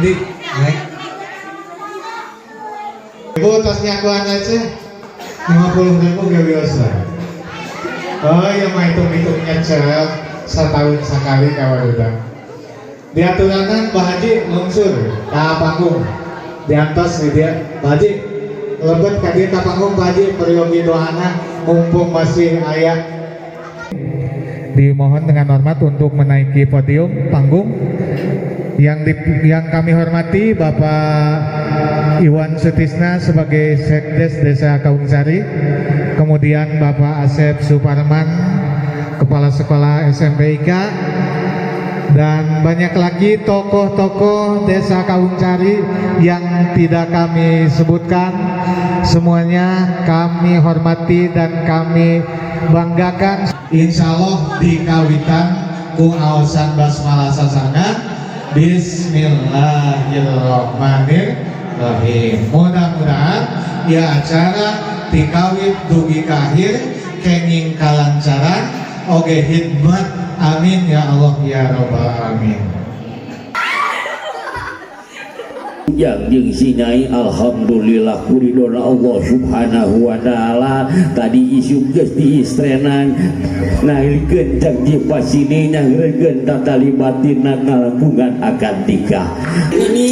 mandi naik ibu tasnya akuan aja 50.000 gak biasa. Oh ya mah hitung-hitungnya cel setahun sekali kawan udah diaturanan Pak Haji lungsur ke panggung diantos gitu ya Pak Haji lebet kadir ke panggung Pak Haji peryogi doana mumpung masih ayah. Dimohon dengan hormat untuk menaiki podium panggung yang kami hormati Bapak Iwan Sutisna sebagai Sekdes Desa Kaungsari, kemudian Bapak Asep Suparman Kepala Sekolah SMP IK, dan banyak lagi tokoh-tokoh Desa Kaungsari yang tidak kami sebutkan. Semuanya kami hormati dan kami banggakan. Insya Allah dikawitan ku aosan basmalah sasangan. Bismillahirrahmanirrahim. Mudah-mudahan ya acara dikawit dugi kahir kenging kalancaran oge hikmat. Amin ya Allah ya Rabbal alamin. Yang disinai alhamdulillah kuridona Allah subhanahu wa ta'ala. Tadi isu geus diistrenan nahilkeun cak dipasini nahilkeun tali batinna ngalapungan akad nikah ini.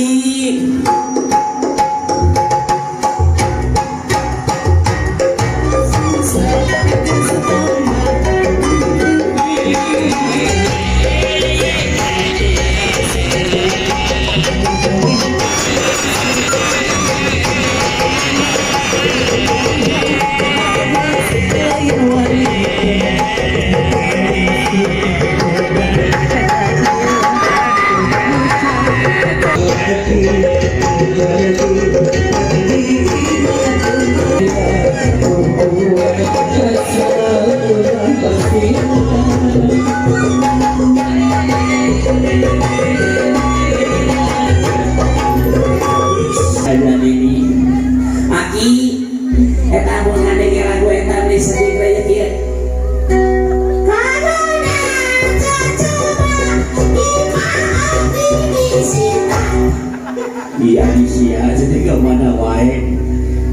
Iya isia jadi ke mana wae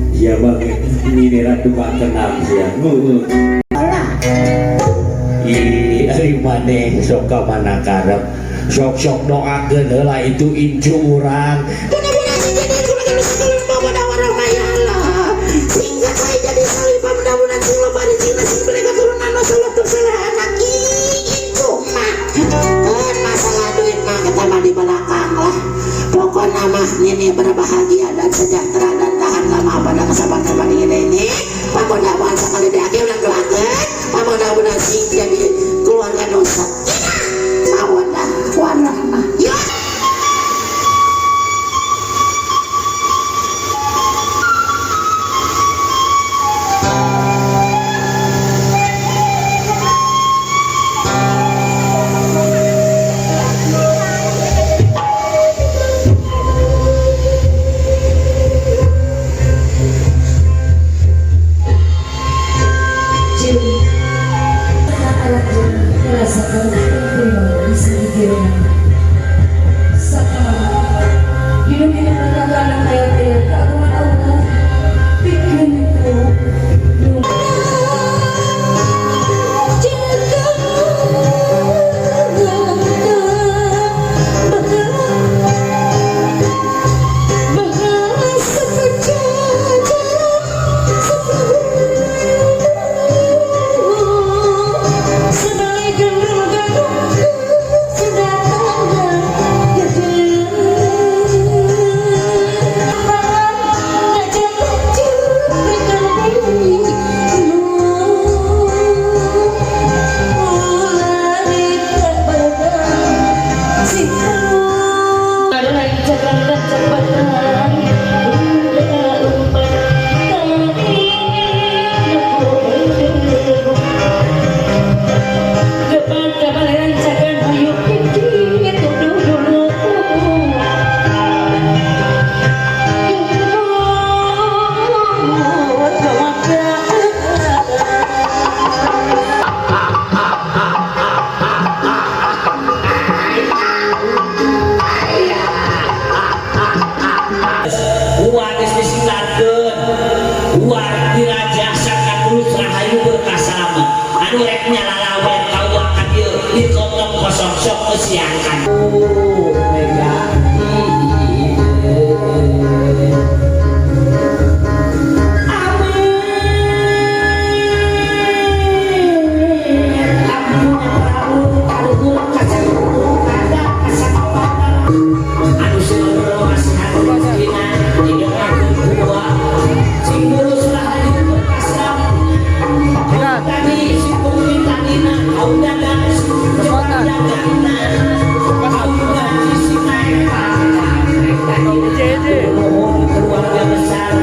ya bang ini ratu pak kenal ya ini dari mana sok ke mana karep sok doakeun heula itu incu urang mudah-mudahan sih jadi kudu sekali bawa warang mayala sehingga saya jadi salibah mudah-mudahan sing loba di cina sing beli keturunan masalah tersalah anak itu mah kan masalah duit mah kita mah di belakang lah. Pokoknya mah ini berbahagia dan sejahtera dan tahan lama pada kesabaran ini. Mudah-mudahan sekali di akhir ulang doakan. Mudah-mudahan sih jadi keluarga dosa. Mawadah warahmah. Ya. Sebagai gendul-gendul sudah sok kesiangan mega keluarga besar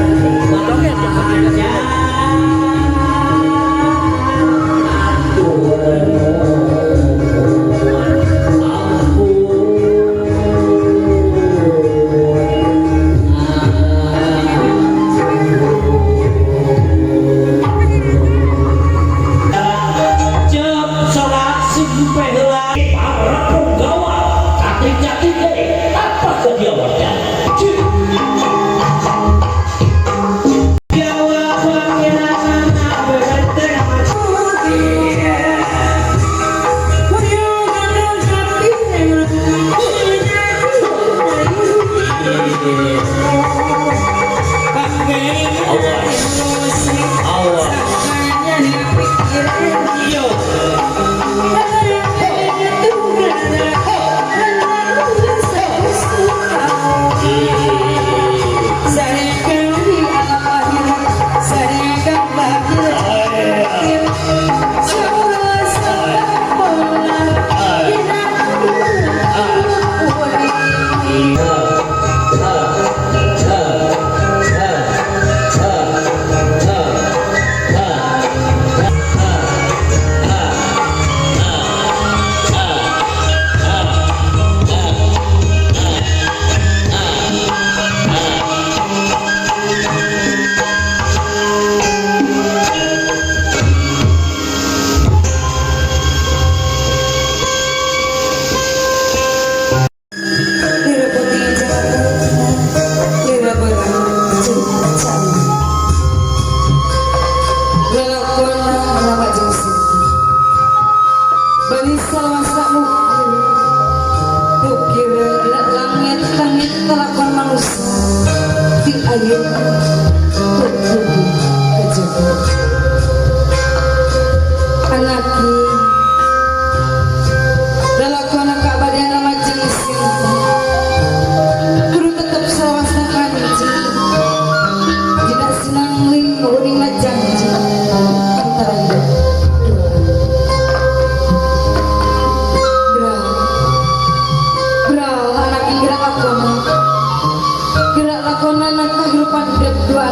gerak lakonan kehidupan hidup dua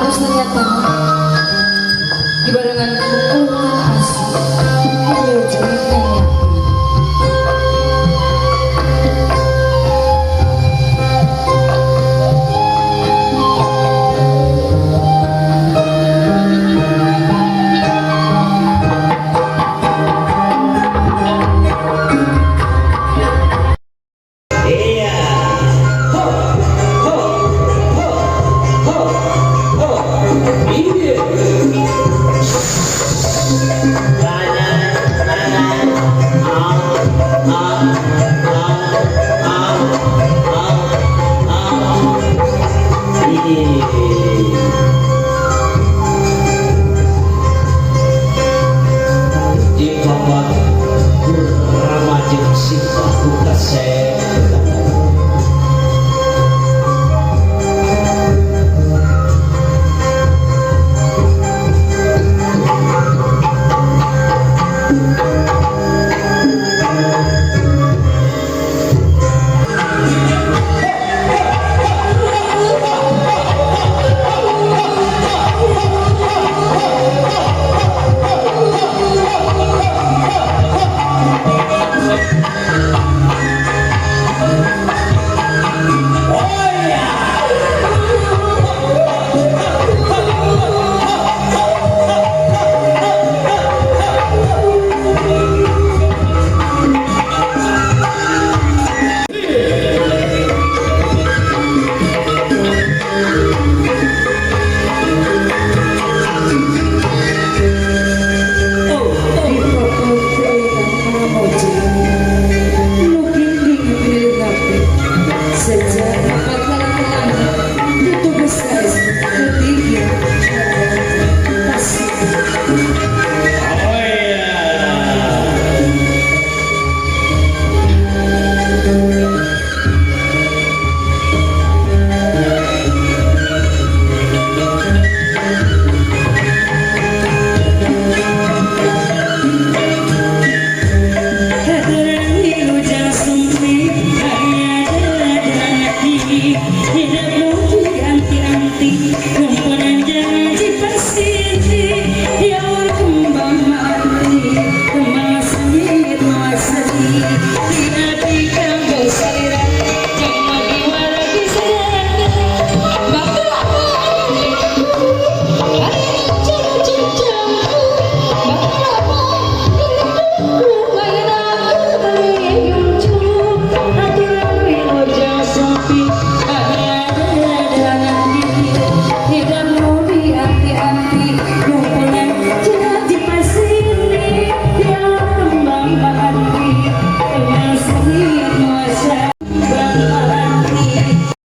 Edi